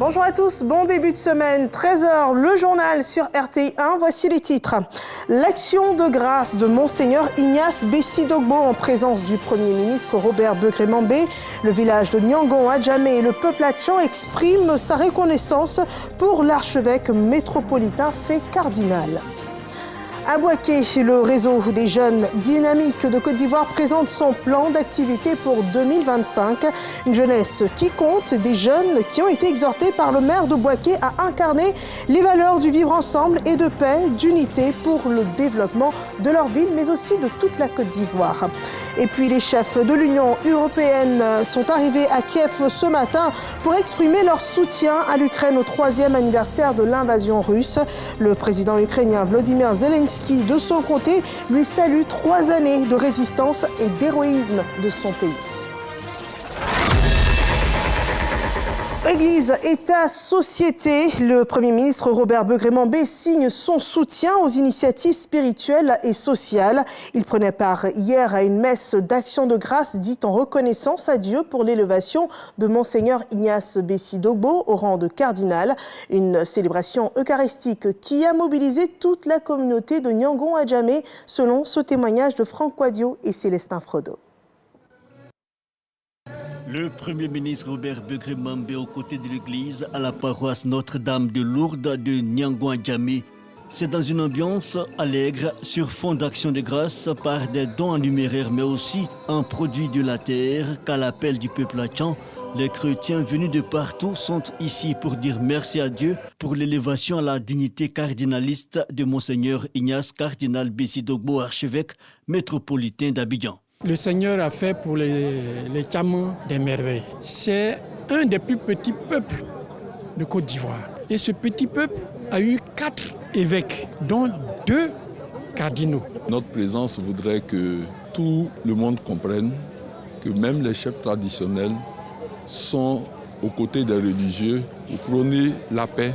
Bonjour à tous, bon début de semaine, 13h, le journal sur RTI 1, voici les titres. L'action de grâce de Monseigneur Ignace Bessi Dogbo en présence du Premier ministre Robert Begré-Mambé. Le village de Niangon à Djamé et le peuple hatchan expriment sa reconnaissance pour l'archevêque métropolitain fait cardinal. À Bouaké, le réseau des jeunes dynamiques de Côte d'Ivoire présente son plan d'activité pour 2025. Une jeunesse qui compte, des jeunes qui ont été exhortés par le maire de Bouaké à incarner les valeurs du vivre ensemble et de paix, d'unité pour le développement de leur ville, mais aussi de toute la Côte d'Ivoire. Et puis les chefs de l'Union européenne sont arrivés à Kiev ce matin pour exprimer leur soutien à l'Ukraine au 3e anniversaire de l'invasion russe. Le président ukrainien Volodymyr Zelensky, de son côté, lui salue 3 années de résistance et d'héroïsme de son pays. Église, État, société, le Premier ministre Robert Begré-Mambé signe son soutien aux initiatives spirituelles et sociales. Il prenait part hier à une messe d'action de grâce dite en reconnaissance à Dieu pour l'élévation de Monseigneur Ignace Bessi Dogbo au rang de cardinal. Une célébration eucharistique qui a mobilisé toute la communauté de Niangon à Djamé, selon ce témoignage de Franck Quadio et Célestin Frodo. Le Premier ministre Robert Begré-Mambé aux côtés de l'église à la paroisse Notre-Dame de Lourdes de Niangon à Djamé. C'est dans une ambiance allègre sur fond d'action de grâce par des dons en numéraire mais aussi en produits de la terre qu'à l'appel du peuple hatchan. Les chrétiens venus de partout sont ici pour dire merci à Dieu pour l'élévation à la dignité cardinaliste de Monseigneur Ignace Cardinal Bessi Dogbo, archevêque métropolitain d'Abidjan. Le Seigneur a fait pour les Tchamans des merveilles. C'est un des plus petits peuples de Côte d'Ivoire. Et ce petit peuple a eu 4 évêques, dont 2 cardinaux. Notre présence voudrait que tout le monde comprenne que même les chefs traditionnels sont aux côtés des religieux pour prôner la paix,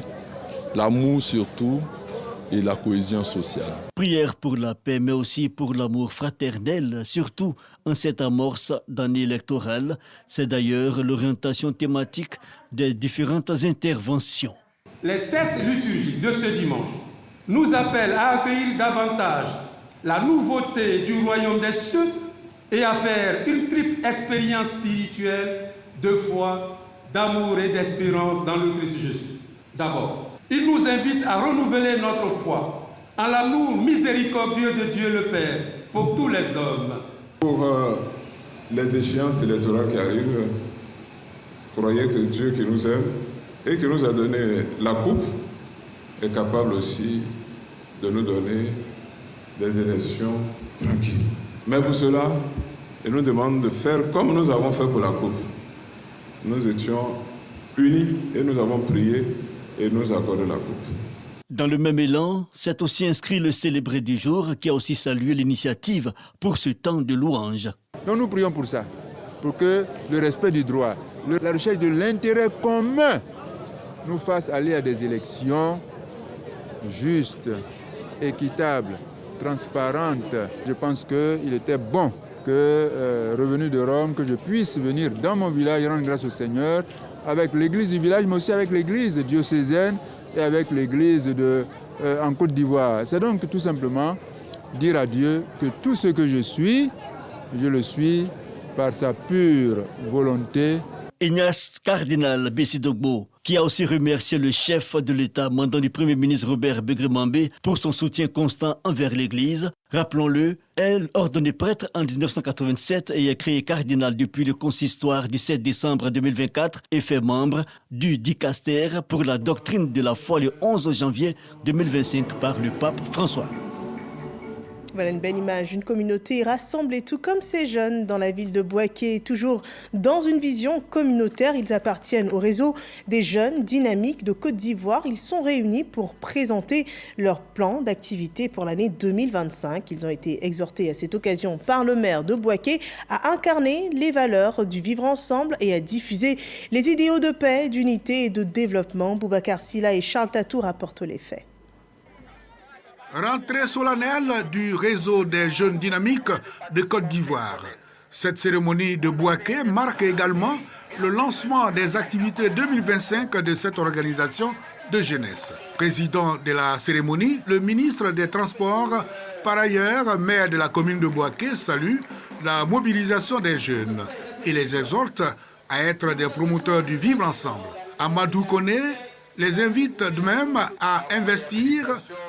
l'amour surtout, et la cohésion sociale. Prière pour la paix, mais aussi pour l'amour fraternel, surtout en cette amorce d'année électorale. C'est d'ailleurs l'orientation thématique des différentes interventions. Les textes liturgiques de ce dimanche nous appellent à accueillir davantage la nouveauté du royaume des cieux et à faire une triple expérience spirituelle de foi, d'amour et d'espérance dans le Christ Jésus. D'abord, il nous invite à renouveler notre foi en l'amour miséricordieux de Dieu le Père pour tous les hommes. Pour les échéances électorales qui arrivent, croyez que Dieu qui nous aime et qui nous a donné la coupe est capable aussi de nous donner des élections tranquilles. Mais pour cela, il nous demande de faire comme nous avons fait pour la coupe. Nous étions unis et nous avons prié et nous accorder la coupe. Dans le même élan, c'est aussi inscrit le célébré du jour qui a aussi salué l'initiative pour ce temps de louange. Donc nous prions pour ça, pour que le respect du droit, la recherche de l'intérêt commun nous fasse aller à des élections justes, équitables, transparentes. Je pense qu'il était bon que, revenu de Rome, que je puisse venir dans mon village rendre grâce au Seigneur, avec l'église du village, mais aussi avec l'église diocésaine et avec l'église en Côte d'Ivoire. C'est donc tout simplement dire à Dieu que tout ce que je suis, je le suis par sa pure volonté. Ignace Cardinal Bessi Dogbo, qui a aussi remercié le chef de l'État mandant du Premier ministre Robert Begré-Mambé pour son soutien constant envers l'Église. Rappelons-le, elle, ordonnée prêtre en 1987 et est créée cardinal depuis le consistoire du 7 décembre 2024 et fait membre du dicaster pour la doctrine de la foi le 11 janvier 2025 par le pape François. Voilà une belle image, une communauté rassemblée, tout comme ces jeunes dans la ville de Bouaké, toujours dans une vision communautaire. Ils appartiennent au réseau des jeunes dynamiques de Côte d'Ivoire. Ils sont réunis pour présenter leur plan d'activité pour l'année 2025. Ils ont été exhortés à cette occasion par le maire de Bouaké à incarner les valeurs du vivre ensemble et à diffuser les idéaux de paix, d'unité et de développement. Boubacar Silla et Charles Tatou rapportent les faits. Rentrée solennelle du réseau des jeunes dynamiques de Côte d'Ivoire. Cette cérémonie de Bouaké marque également le lancement des activités 2025 de cette organisation de jeunesse. Président de la cérémonie, le ministre des Transports, par ailleurs maire de la commune de Bouaké, salue la mobilisation des jeunes et les exhorte à être des promoteurs du vivre ensemble. Amadou Koné les invite de même à investir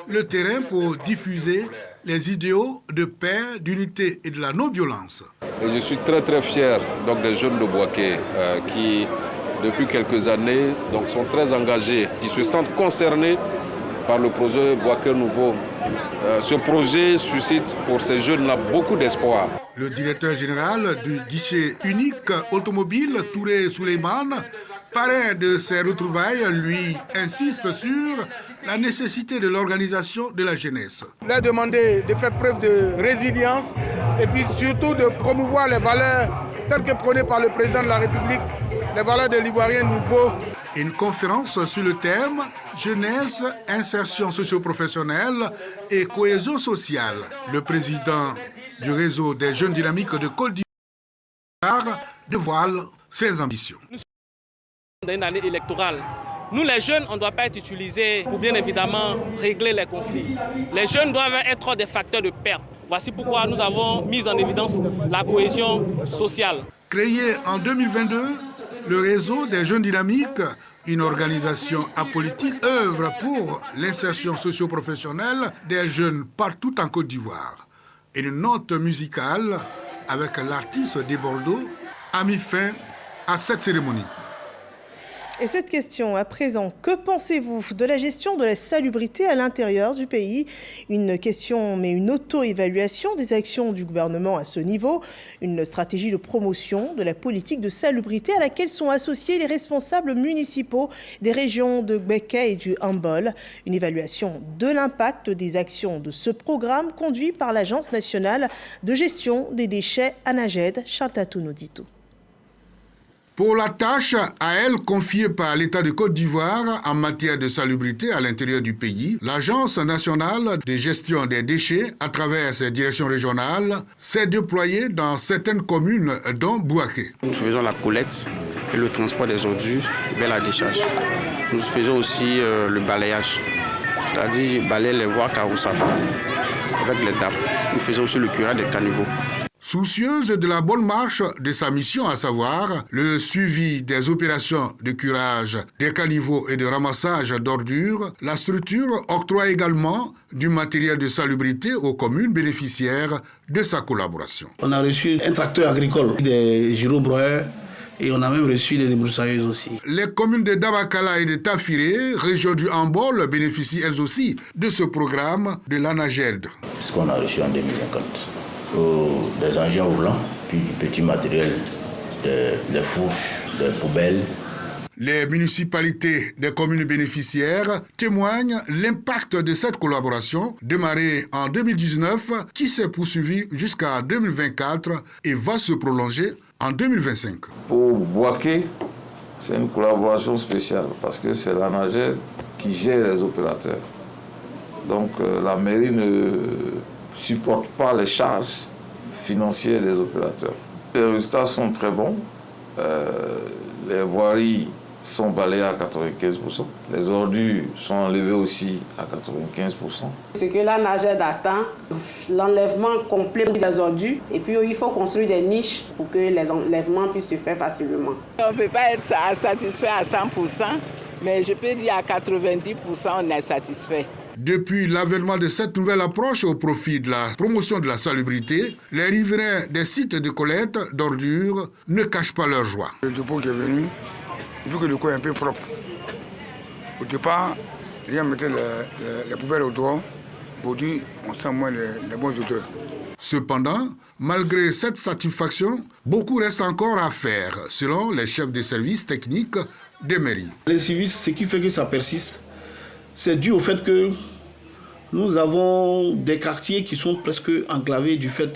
le terrain pour diffuser les idéaux de paix, d'unité et de la non-violence. Et je suis très fier donc, des jeunes de Bouaké qui, depuis quelques années, donc, sont très engagés, qui se sentent concernés par le projet Bouaké Nouveau. Ce projet suscite pour ces jeunes-là beaucoup d'espoir. Le directeur général du guichet unique automobile, Touré Souleymane, parrain de ces retrouvailles, lui insiste sur la nécessité de l'organisation de la jeunesse. Il a demandé de faire preuve de résilience et puis surtout de promouvoir les valeurs telles que prônées par le président de la République, les valeurs de l'Ivoirien nouveau. Une conférence sur le thème « Jeunesse, insertion socio-professionnelle et cohésion sociale ». Le président du réseau des jeunes dynamiques de Côte d'Ivoire dévoile ses ambitions. Dans une année électorale, nous les jeunes, on ne doit pas être utilisés pour bien évidemment régler les conflits. Les jeunes doivent être des facteurs de paix. Voici pourquoi nous avons mis en évidence la cohésion sociale. Créé en 2022, le réseau des jeunes dynamiques, une organisation apolitique, œuvre pour l'insertion socio-professionnelle des jeunes partout en Côte d'Ivoire. Et une note musicale avec l'artiste des Bordeaux a mis fin à cette cérémonie. Et cette question à présent, que pensez-vous de la gestion de la salubrité à l'intérieur du pays? Une question, mais une auto-évaluation des actions du gouvernement à ce niveau, une stratégie de promotion de la politique de salubrité à laquelle sont associés les responsables municipaux des régions de Gbeke et du Hambol. Une évaluation de l'impact des actions de ce programme conduit par l'Agence nationale de gestion des déchets ANAGED, Charles Tatou nous dit tout. Pour la tâche à elle confiée par l'État de Côte d'Ivoire en matière de salubrité à l'intérieur du pays, l'Agence nationale de gestion des déchets, à travers ses directions régionales, s'est déployée dans certaines communes, dont Bouaké. Nous faisons la collecte et le transport des ordures vers la décharge. Nous faisons aussi le balayage, c'est-à-dire balayer les voies carrossables avec les DAP. Nous faisons aussi le curage des caniveaux. Soucieuse de la bonne marche de sa mission, à savoir le suivi des opérations de curage des caniveaux et de ramassage d'ordures, la structure octroie également du matériel de salubrité aux communes bénéficiaires de sa collaboration. On a reçu un tracteur agricole, des gyrobroyeurs et on a même reçu des débroussailleuses aussi. Les communes de Dabakala et de Tafiré, région du Hambol, bénéficient elles aussi de ce programme de l'ANAGED. Ce qu'on a reçu en 2050. Des engins roulants, puis du petit matériel, des fourches, des poubelles. Les municipalités des communes bénéficiaires témoignent l'impact de cette collaboration démarrée en 2019 qui s'est poursuivie jusqu'à 2024 et va se prolonger en 2025. Pour Bouaké, c'est une collaboration spéciale parce que c'est l'ANAGED qui gère les opérateurs. Donc la mairie ne supporte pas les charges financières des opérateurs. Les résultats sont très bons. Les voiries sont balayées à 95%. Les ordures sont enlevées aussi à 95%. Ce que l'ANAGED attend, l'enlèvement complet des ordures. Et puis il faut construire des niches pour que les enlèvements puissent se faire facilement. On ne peut pas être satisfait à 100%, mais je peux dire à 90% on est satisfait. Depuis l'avènement de cette nouvelle approche au profit de la promotion de la salubrité, les riverains des sites de collecte d'ordures ne cachent pas leur joie. Le dépôt qui est venu, il faut que le coin est un peu propre. Au départ, les gens mettaient les poubelles au dehors. Aujourd'hui, on sent moins les bons odeurs. Cependant, malgré cette satisfaction, beaucoup reste encore à faire, selon les chefs de services techniques des mairies. Les services, ce qui fait que ça persiste, c'est dû au fait que nous avons des quartiers qui sont presque enclavés du fait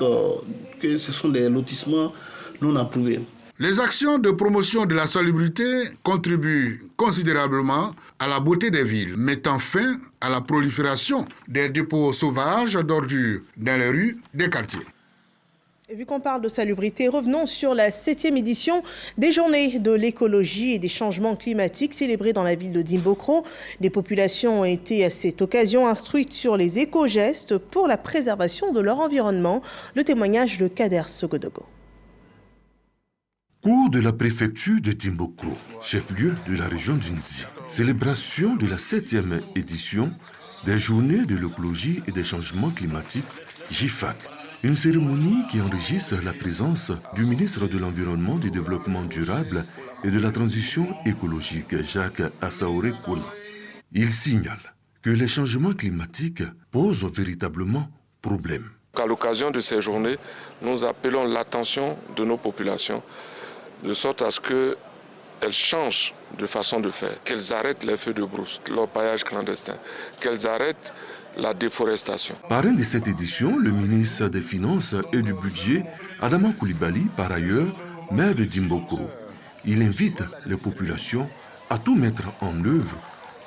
que ce sont des lotissements non approuvés. Les actions de promotion de la salubrité contribuent considérablement à la beauté des villes, mettant fin à la prolifération des dépôts sauvages d'ordures dans les rues des quartiers. Et vu qu'on parle de salubrité, revenons sur la 7e édition des Journées de l'écologie et des changements climatiques célébrées dans la ville de Dimbokro. Les populations ont été à cette occasion instruites sur les éco-gestes pour la préservation de leur environnement. Le témoignage de Kader Sogodogo. Cours de la préfecture de Dimbokro, chef-lieu de la région d'Unzi. Célébration de la 7e édition des Journées de l'écologie et des changements climatiques, JIFAC. Une cérémonie qui enregistre la présence du ministre de l'Environnement, du Développement durable et de la Transition écologique, Jacques Assaoré Kola. Il signale que les changements climatiques posent véritablement problème. À l'occasion de ces journées, nous appelons l'attention de nos populations, de sorte à ce qu'elles changent de façon de faire, qu'elles arrêtent les feux de brousse, l'orpaillage clandestin, qu'elles arrêtent la déforestation. Parrain de cette édition, le ministre des Finances et du Budget, Adama Koulibaly, par ailleurs, maire de Dimbokro. Il invite les populations à tout mettre en œuvre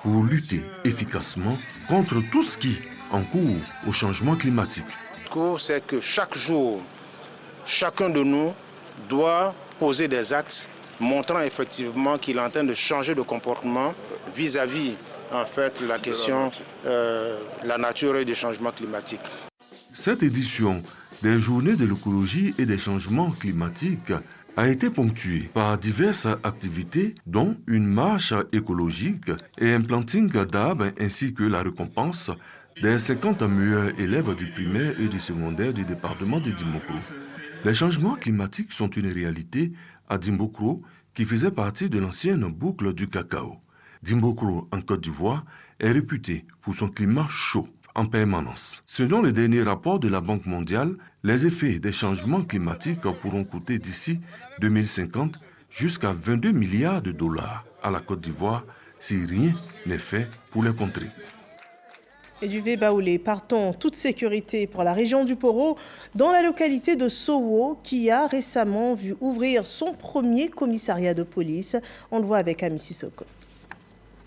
pour lutter efficacement contre tout ce qui encourt au changement climatique. C'est que chaque jour, chacun de nous doit poser des actes montrant effectivement qu'il est en train de changer de comportement vis-à-vis en fait la question de la nature et des changements climatiques. Cette édition des Journées de l'écologie et des changements climatiques a été ponctuée par diverses activités dont une marche écologique et un planting d'arbres ainsi que la récompense des 50 meilleurs élèves du primaire et du secondaire du département de Dimbokro. Les changements climatiques sont une réalité à Dimbokro qui faisait partie de l'ancienne boucle du cacao. Dimbokro, en Côte d'Ivoire, est réputé pour son climat chaud en permanence. Selon le dernier rapport de la Banque mondiale, les effets des changements climatiques pourront coûter d'ici 2050 jusqu'à 22 milliards de dollars à la Côte d'Ivoire si rien n'est fait pour les contrer. Et du Vébaoulé, partons en toute sécurité pour la région du Poro, dans la localité de Sowo, qui a récemment vu ouvrir son premier commissariat de police. On le voit avec Ami Sissoko.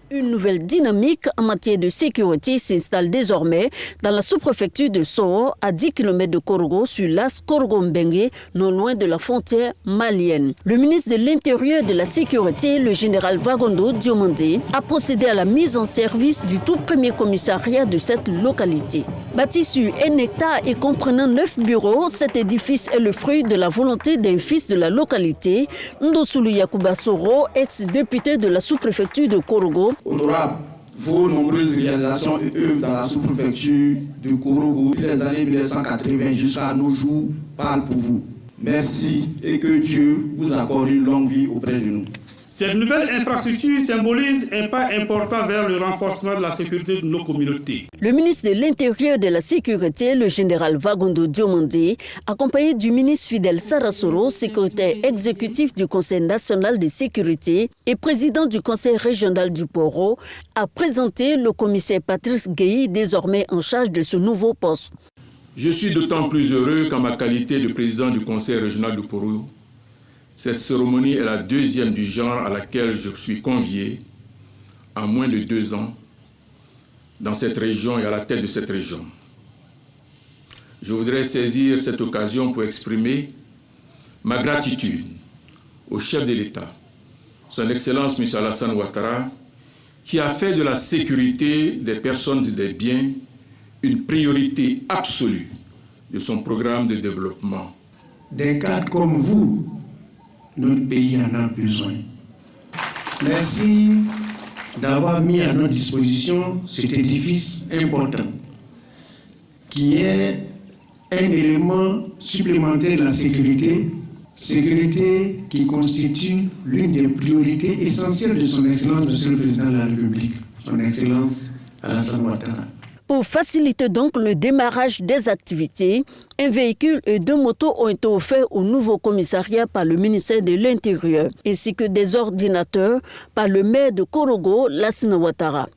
Une nouvelle dynamique en matière de sécurité s'installe désormais dans la sous-préfecture de Sowo, à 10 km de Korogo, sur l'as Korogo-Mbengue, non loin de la frontière malienne. Le ministre de l'Intérieur et de la Sécurité, le général Vagondo Diomandé, a procédé à la mise en service du tout premier commissariat de cette localité. Bâti sur 1 hectare et comprenant 9 bureaux, cet édifice est le fruit de la volonté d'un fils de la localité, Ndosulu Yakuba Soro, ex-député de la sous-préfecture de Korogo. Honorable, vos nombreuses réalisations et œuvres dans la sous-préfecture de Korogo, les années 1980 jusqu'à nos jours, parlent pour vous. Merci et que Dieu vous accorde une longue vie auprès de nous. Cette nouvelle infrastructure symbolise un pas important vers le renforcement de la sécurité de nos communautés. Le ministre de l'Intérieur et de la Sécurité, le général Vagondo Diomandé, accompagné du ministre Fidel Sarasoro, secrétaire exécutif du Conseil national de sécurité et président du Conseil régional du Poro, a présenté le commissaire Patrice Gueye, désormais en charge de ce nouveau poste. Je suis d'autant plus heureux qu'en ma qualité de président du Conseil régional du Poro, cette cérémonie est la deuxième du genre à laquelle je suis convié en moins de 2 ans dans cette région et à la tête de cette région. Je voudrais saisir cette occasion pour exprimer ma gratitude au chef de l'État, son Excellence M. Alassane Ouattara, qui a fait de la sécurité des personnes et des biens une priorité absolue de son programme de développement. Des cadres comme vous, notre pays en a besoin. Merci d'avoir mis à notre disposition cet édifice important qui est un élément supplémentaire de la sécurité qui constitue l'une des priorités essentielles de son Excellence, Monsieur le Président de la République, son Excellence Alassane Ouattara. Pour faciliter donc le démarrage des activités, un véhicule et 2 motos ont été offerts au nouveau commissariat par le ministère de l'Intérieur, ainsi que des ordinateurs par le maire de Korogo, Lassina Ouattara.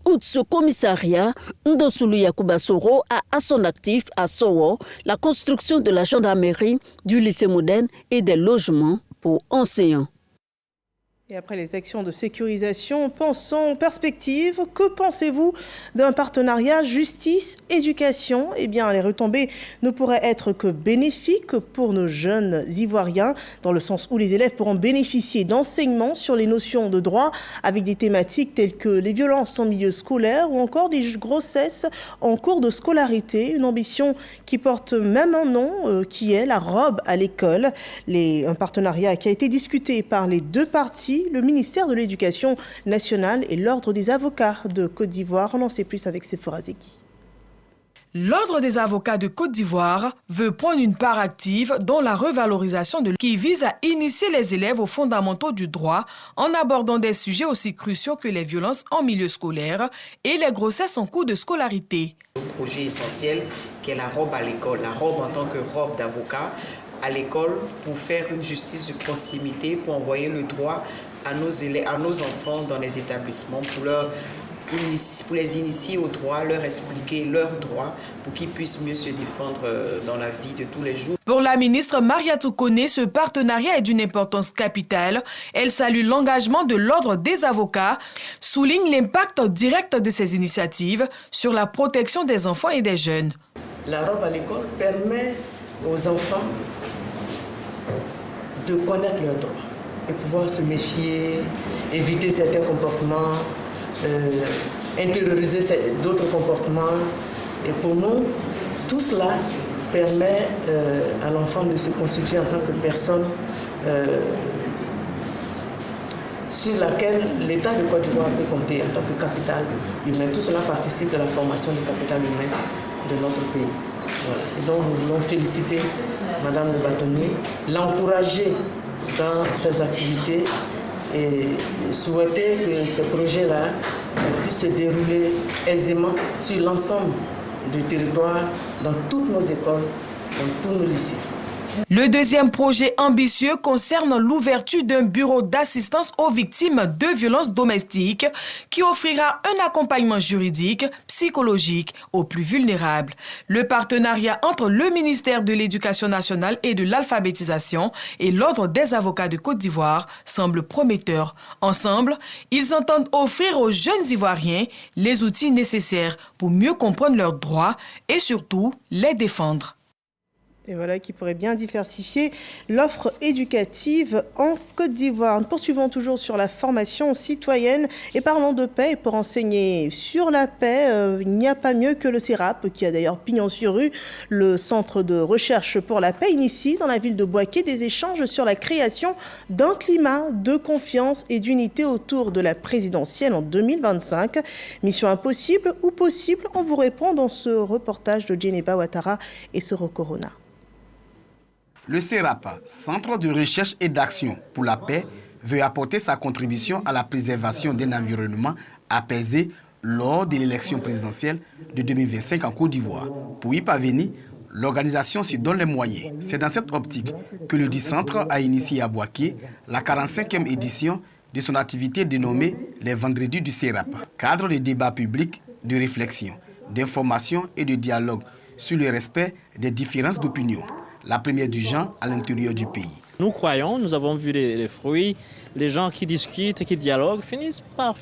Outre ce commissariat, Ndosulu Yakuba Soro a à son actif à Sowo la construction de la gendarmerie, du lycée moderne et des logements pour enseignants. Et après les actions de sécurisation, pensons perspective. Que pensez-vous d'un partenariat justice-éducation ? Eh bien, les retombées ne pourraient être que bénéfiques pour nos jeunes Ivoiriens, dans le sens où les élèves pourront bénéficier d'enseignements sur les notions de droit avec des thématiques telles que les violences en milieu scolaire ou encore des grossesses en cours de scolarité. Une ambition qui porte même un nom, qui est la robe à l'école. Un partenariat qui a été discuté par les deux parties, le ministère de l'Éducation nationale et l'Ordre des avocats de Côte d'Ivoire. On en sait plus avec Sephora Zeki. L'Ordre des avocats de Côte d'Ivoire veut prendre une part active dans la revalorisation qui vise à initier les élèves aux fondamentaux du droit en abordant des sujets aussi cruciaux que les violences en milieu scolaire et les grossesses en cours de scolarité. Un projet essentiel qui est la robe à l'école, la robe en tant que robe d'avocat à l'école pour faire une justice de proximité, pour envoyer le droit à nos élèves, à nos enfants dans les établissements, pour les initier au droit, leur expliquer leurs droits pour qu'ils puissent mieux se défendre dans la vie de tous les jours. Pour la ministre Mariatou Koné, ce partenariat est d'une importance capitale. Elle salue l'engagement de l'Ordre des avocats, souligne l'impact direct de ces initiatives sur la protection des enfants et des jeunes. La robe à l'école permet aux enfants de connaître leurs droits, de pouvoir se méfier, éviter certains comportements, intérioriser d'autres comportements. Et pour nous, tout cela permet à l'enfant de se constituer en tant que personne sur laquelle l'État de Côte d'Ivoire peut compter en tant que capital humain. Tout cela participe de la formation du capital humain de notre pays. Voilà. Et donc nous voulons féliciter Madame le bâtonnier, l'encourager dans ses activités et souhaiter que ce projet-là puisse se dérouler aisément sur l'ensemble du territoire, dans toutes nos écoles, dans tous nos lycées. Le deuxième projet ambitieux concerne l'ouverture d'un bureau d'assistance aux victimes de violences domestiques qui offrira un accompagnement juridique, psychologique aux plus vulnérables. Le partenariat entre le ministère de l'Éducation nationale et de l'alphabétisation et l'Ordre des avocats de Côte d'Ivoire semble prometteur. Ensemble, ils entendent offrir aux jeunes Ivoiriens les outils nécessaires pour mieux comprendre leurs droits et surtout les défendre. Et voilà qui pourrait bien diversifier l'offre éducative en Côte d'Ivoire. Nous poursuivons toujours sur la formation citoyenne et parlons de paix. Et pour enseigner sur la paix, il n'y a pas mieux que le CERAP, qui a d'ailleurs pignon sur rue. Le Centre de recherche pour la paix initie dans la ville de Bouaké des échanges sur la création d'un climat de confiance et d'unité autour de la présidentielle en 2025. Mission impossible ou possible? On vous répond dans ce reportage de Djeneba Ouattara et Soro Corona. Le CERAP, Centre de recherche et d'action pour la paix, veut apporter sa contribution à la préservation d'un environnement apaisé lors de l'élection présidentielle de 2025 en Côte d'Ivoire. Pour y parvenir, l'organisation se donne les moyens. C'est dans cette optique que le dit centre a initié à Bouaké la 45e édition de son activité dénommée les Vendredis du CERAP, cadre de débat public, de réflexion, d'information et de dialogue sur le respect des différences d'opinion. La première du genre à l'intérieur du pays. Nous croyons, nous avons vu les fruits, les gens qui discutent, qui dialoguent, finissent par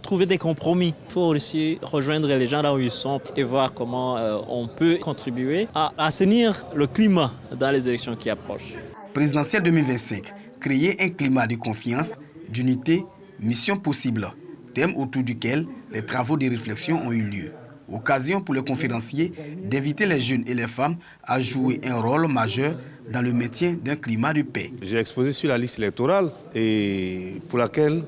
trouver des compromis. Il faut aussi rejoindre les gens là où ils sont et voir comment on peut contribuer à assainir le climat dans les élections qui approchent. Présidentielle 2025, créer un climat de confiance, d'unité, mission possible, thème autour duquel les travaux de réflexion ont eu lieu. Occasion pour les conférenciers d'inviter les jeunes et les femmes à jouer un rôle majeur dans le maintien d'un climat de paix. J'ai exposé sur la liste électorale et pour laquelle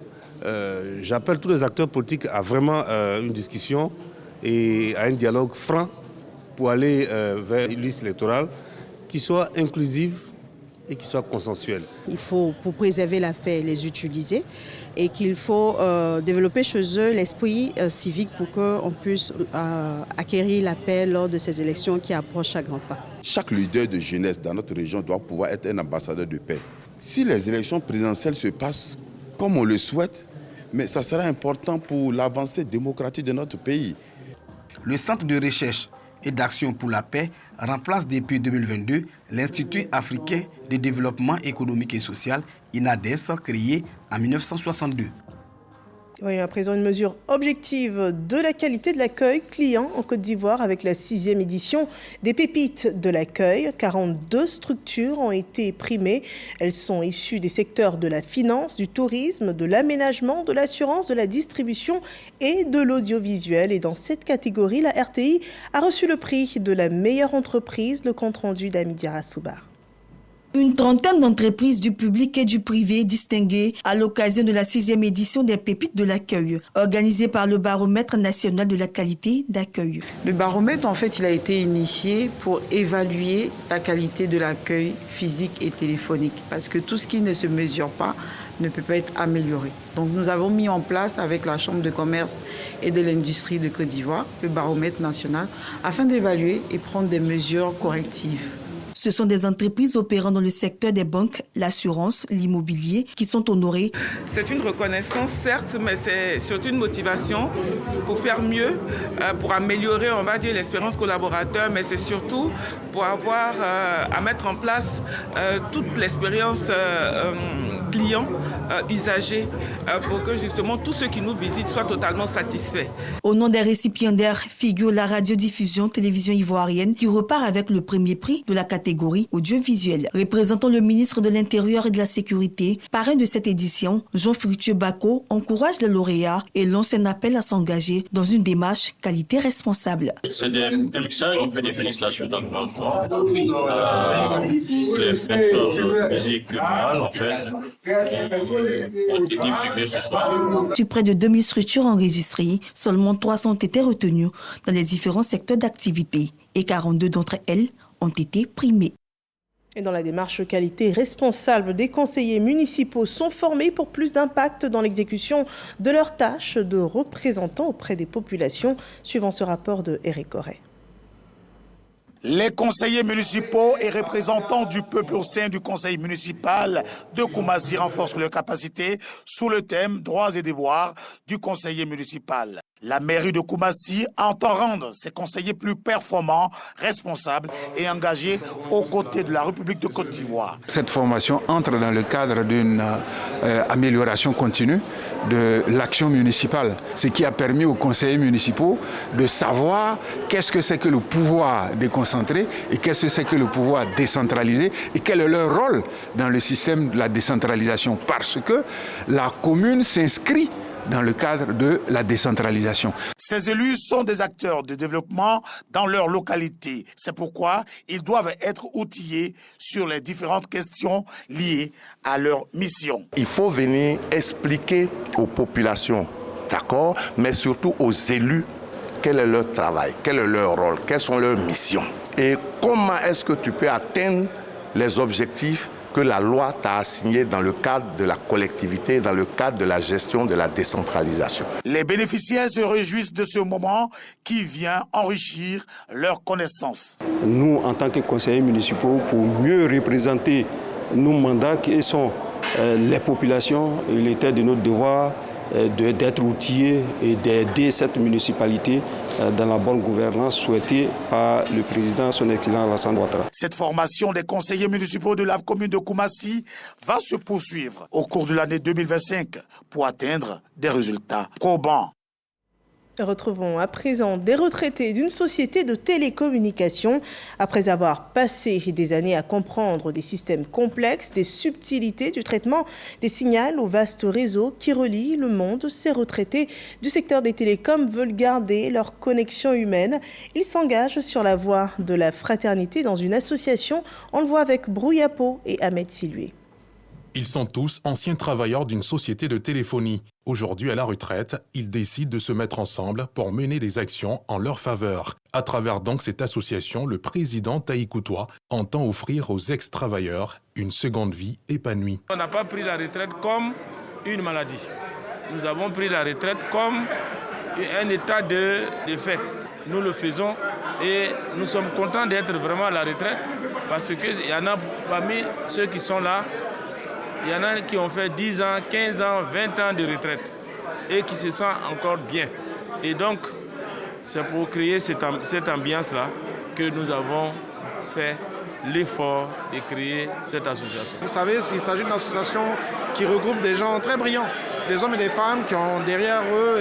j'appelle tous les acteurs politiques à vraiment une discussion et à un dialogue franc pour aller vers une liste électorale qui soit inclusive et qui soit consensuelle. Il faut, pour préserver la paix, les utiliser et qu'il faut développer chez eux l'esprit civique pour qu'on puisse acquérir la paix lors de ces élections qui approchent à grands pas. Chaque leader de jeunesse dans notre région doit pouvoir être un ambassadeur de paix. Si les élections présidentielles se passent comme on le souhaite, mais ça sera important pour l'avancée démocratique de notre pays. Le Centre de recherche et d'action pour la paix remplace depuis 2022 l'Institut africain de développement économique et social, INADES, créé en 1962. Oui, à présent, une mesure objective de la qualité de l'accueil client en Côte d'Ivoire avec la 6e édition des pépites de l'accueil. 42 structures ont été primées. Elles sont issues des secteurs de la finance, du tourisme, de l'aménagement, de l'assurance, de la distribution et de l'audiovisuel. Et dans cette catégorie, la RTI a reçu le prix de la meilleure entreprise, le compte-rendu d'Amidia Soubar. Une trentaine d'entreprises du public et du privé distinguées à l'occasion de la 6e édition des Pépites de l'accueil, organisée par le Baromètre national de la qualité d'accueil. Le baromètre, en fait, il a été initié pour évaluer la qualité de l'accueil physique et téléphonique, parce que tout ce qui ne se mesure pas ne peut pas être amélioré. Donc nous avons mis en place avec la Chambre de commerce et de l'industrie de Côte d'Ivoire le baromètre national afin d'évaluer et prendre des mesures correctives. Ce sont des entreprises opérant dans le secteur des banques, l'assurance, l'immobilier qui sont honorées. C'est une reconnaissance, certes, mais c'est surtout une motivation pour faire mieux, pour améliorer, on va dire, l'expérience collaborateur, mais c'est surtout pour avoir à mettre en place toute l'expérience client, usager, pour que justement tous ceux qui nous visitent soient totalement satisfaits. Au nom des récipiendaires figure la radiodiffusion télévision ivoirienne qui repart avec le premier prix de la catégorie audiovisuelle. Représentant le ministre de l'Intérieur et de la Sécurité, parrain de cette édition, Jean-Fructueux Bako encourage les lauréats et lance un appel à s'engager dans une démarche qualité responsable. C'est des commissaires qui ont fait des félicitations dans le transport. Les sponsors physiques morales, en fait, qui ont été primés ce soir. Sur près de 2000 structures enregistrées, seulement 300 ont été retenues dans les différents secteurs d'activité et 42 d'entre elles ont été primées. Et dans la démarche qualité responsable, des conseillers municipaux sont formés pour plus d'impact dans l'exécution de leurs tâches de représentants auprès des populations, suivant ce rapport de Eric Corret. Les conseillers municipaux et représentants du peuple au sein du conseil municipal de Koumassi renforcent leurs capacités sous le thème « Droits et devoirs » du conseiller municipal. La mairie de Koumassi entend rendre ses conseillers plus performants, responsables et engagés aux côtés de la République de Côte d'Ivoire. Cette formation entre dans le cadre d'une amélioration continue de l'action municipale, ce qui a permis aux conseillers municipaux de savoir qu'est-ce que c'est que le pouvoir déconcentré et qu'est-ce que c'est que le pouvoir décentralisé et quel est leur rôle dans le système de la décentralisation, parce que la commune s'inscrit dans le cadre de la décentralisation. Ces élus sont des acteurs de développement dans leur localité. C'est pourquoi ils doivent être outillés sur les différentes questions liées à leur mission. Il faut venir expliquer aux populations, d'accord, mais surtout aux élus, quel est leur travail, quel est leur rôle, quelles sont leurs missions et comment est-ce que tu peux atteindre les objectifs que la loi t'a assigné dans le cadre de la collectivité, dans le cadre de la gestion de la décentralisation. Les bénéficiaires se réjouissent de ce moment qui vient enrichir leurs connaissances. Nous, en tant que conseillers municipaux, pour mieux représenter nos mandats qui sont les populations, il était de notre devoir d'être outillés et d'aider cette municipalité dans la bonne gouvernance souhaitée par le président, son excellence Alassane Ouattara. Cette formation des conseillers municipaux de la commune de Koumassi va se poursuivre au cours de l'année 2025 pour atteindre des résultats probants. Retrouvons à présent des retraités d'une société de télécommunications. Après avoir passé des années à comprendre des systèmes complexes, des subtilités du traitement des signaux au vaste réseau qui relie le monde, ces retraités du secteur des télécoms veulent garder leur connexion humaine. Ils s'engagent sur la voie de la fraternité dans une association. On le voit avec Brouillapo et Ahmed Silué. Ils sont tous anciens travailleurs d'une société de téléphonie. Aujourd'hui à la retraite, ils décident de se mettre ensemble pour mener des actions en leur faveur. À travers donc cette association, le président Taïkoutoua entend offrir aux ex-travailleurs une seconde vie épanouie. On n'a pas pris la retraite comme une maladie. Nous avons pris la retraite comme un état de fait. Nous le faisons et nous sommes contents d'être vraiment à la retraite parce qu'il y en a parmi ceux qui sont là. Il y en a qui ont fait 10 ans, 15 ans, 20 ans de retraite et qui se sentent encore bien. Et donc, c'est pour créer cette ambiance-là que nous avons fait l'effort de créer cette association. Vous savez, il s'agit d'une association qui regroupe des gens très brillants, des hommes et des femmes qui ont derrière eux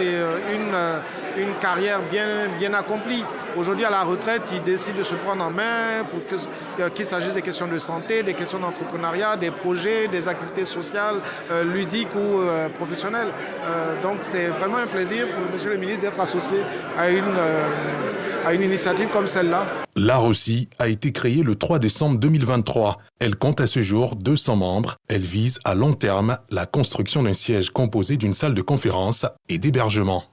une carrière bien accomplie. Aujourd'hui, à la retraite, ils décident de se prendre en main pour qu'il s'agisse des questions de santé, des questions d'entrepreneuriat, des projets, des activités sociales, ludiques ou professionnelles. Donc c'est vraiment un plaisir pour Monsieur le ministre d'être associé à une initiative comme celle-là. La Russie a été créée le 3 décembre 2023. Elle compte à ce jour 200 membres. Elle vise à long terme la construction d'un siège composé d'une salle de conférence et d'hébergement.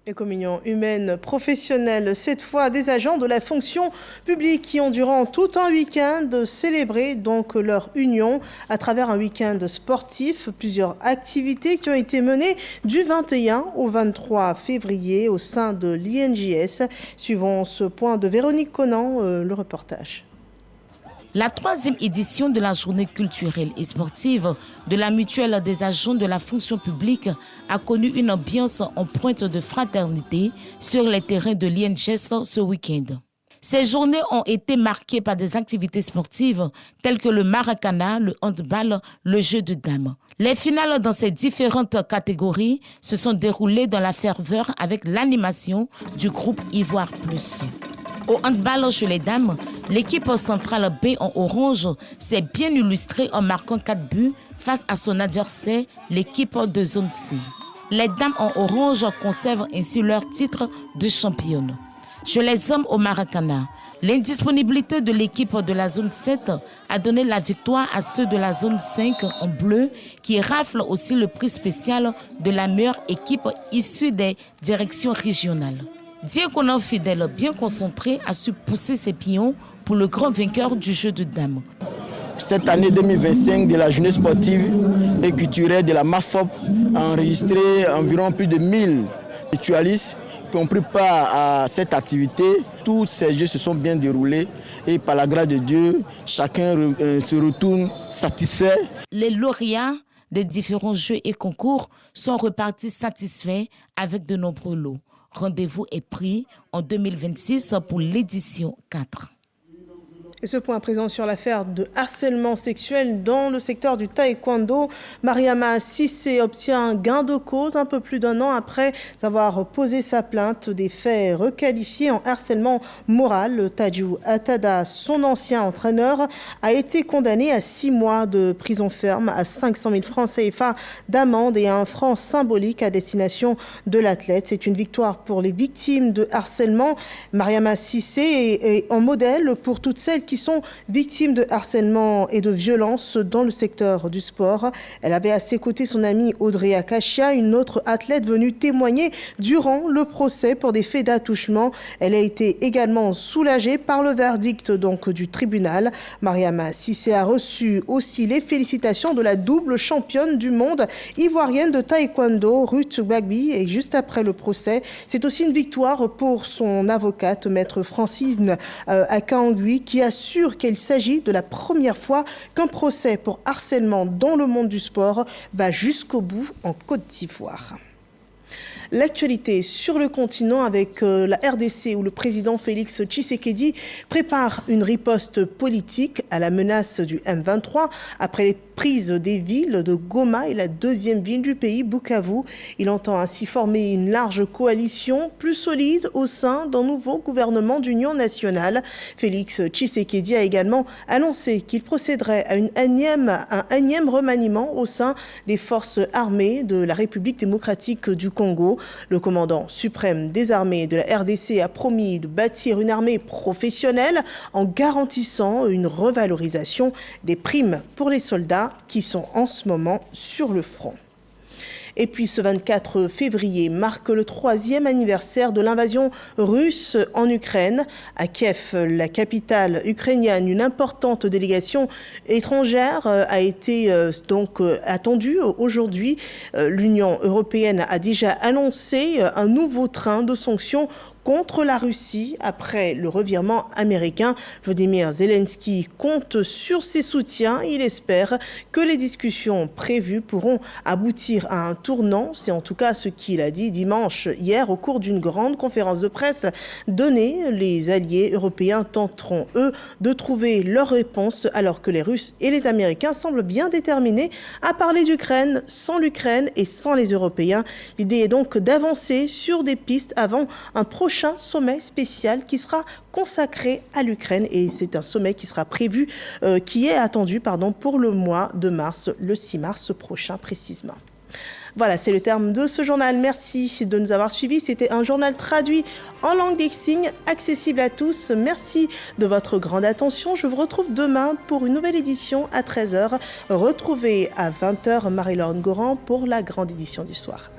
Et communion humaine professionnelle, cette fois des agents de la fonction publique qui ont durant tout un week-end célébré donc leur union à travers un week-end sportif. Plusieurs activités qui ont été menées du 21 au 23 février au sein de l'INJS. Suivant ce point de Véronique Conan, le reportage. La 3e édition de la journée culturelle et sportive de la mutuelle des agents de la fonction publique a connu une ambiance en pointe de fraternité sur les terrains de l'INJS ce week-end. Ces journées ont été marquées par des activités sportives telles que le maracana, le handball, le jeu de dames. Les finales dans ces différentes catégories se sont déroulées dans la ferveur avec l'animation du groupe Ivoire Plus. Au handball chez les dames, l'équipe centrale B en orange s'est bien illustrée en marquant 4 buts face à son adversaire, l'équipe de zone C. Les dames en orange conservent ainsi leur titre de championne. Chez les hommes au maracana, l'indisponibilité de l'équipe de la zone 7 a donné la victoire à ceux de la zone 5 en bleu qui raflent aussi le prix spécial de la meilleure équipe issue des directions régionales. Diaconan fidèle bien concentré a su pousser ses pions pour le grand vainqueur du jeu de dames. Cette année 2025 de la journée sportive et culturelle de la MAFOP a enregistré environ plus de 1000 mutualistes qui ont pris part à cette activité. Tous ces jeux se sont bien déroulés et par la grâce de Dieu, chacun se retourne satisfait. Les lauréats des différents jeux et concours sont repartis satisfaits avec de nombreux lots. Rendez-vous est pris en 2026 pour l'édition 4. Et ce point à présent sur l'affaire de harcèlement sexuel dans le secteur du taekwondo. Mariama Sissé obtient un gain de cause un peu plus d'1 an après avoir posé sa plainte des faits requalifiés en harcèlement moral. Tadjou Atada, son ancien entraîneur, a été condamné à 6 mois de prison ferme, à 500 000 francs CFA d'amende et à un franc symbolique à destination de l'athlète. C'est une victoire pour les victimes de harcèlement. Mariama Sissé est un modèle pour toutes celles qui sont victimes de harcèlement et de violence dans le secteur du sport. Elle avait à ses côtés son amie Audrey Akachia, une autre athlète venue témoigner durant le procès pour des faits d'attouchement. Elle a été également soulagée par le verdict du tribunal. Mariama Sissé a reçu aussi les félicitations de la double championne du monde ivoirienne de taekwondo, Ruth Gbagbi. Et juste après le procès, c'est aussi une victoire pour son avocate, maître Francine Akangui, qui assure qu'il s'agit de la première fois qu'un procès pour harcèlement dans le monde du sport va jusqu'au bout en Côte d'Ivoire. L'actualité sur le continent avec la RDC où le président Félix Tshisekedi prépare une riposte politique à la menace du M23 après les prises des villes de Goma et la deuxième ville du pays, Bukavu. Il entend ainsi former une large coalition plus solide au sein d'un nouveau gouvernement d'union nationale. Félix Tshisekedi a également annoncé qu'il procéderait à un énième remaniement au sein des forces armées de la République démocratique du Congo. Le commandant suprême des armées de la RDC a promis de bâtir une armée professionnelle en garantissant une revalorisation des primes pour les soldats qui sont en ce moment sur le front. Et puis ce 24 février marque le 3e anniversaire de l'invasion russe en Ukraine. À Kiev, la capitale ukrainienne, une importante délégation étrangère a été attendue aujourd'hui. L'Union européenne a déjà annoncé un nouveau train de sanctions contre la Russie après le revirement américain. Volodymyr Zelensky compte sur ses soutiens. Il espère que les discussions prévues pourront aboutir à un tournant. C'est en tout cas ce qu'il a dit dimanche hier au cours d'une grande conférence de presse donnée. Les alliés européens tenteront, eux, de trouver leur réponse alors que les Russes et les Américains semblent bien déterminés à parler d'Ukraine sans l'Ukraine et sans les Européens. L'idée est donc d'avancer sur des pistes avant un prochain sommet spécial qui sera consacré à l'Ukraine et c'est un sommet qui sera prévu, qui est attendu pour le mois de mars, le 6 mars prochain précisément. Voilà, c'est le terme de ce journal. Merci de nous avoir suivis. C'était un journal traduit en langue des signes, accessible à tous. Merci de votre grande attention. Je vous retrouve demain pour une nouvelle édition à 13h. Retrouvez à 20h Marie-Laure Goran pour la grande édition du soir.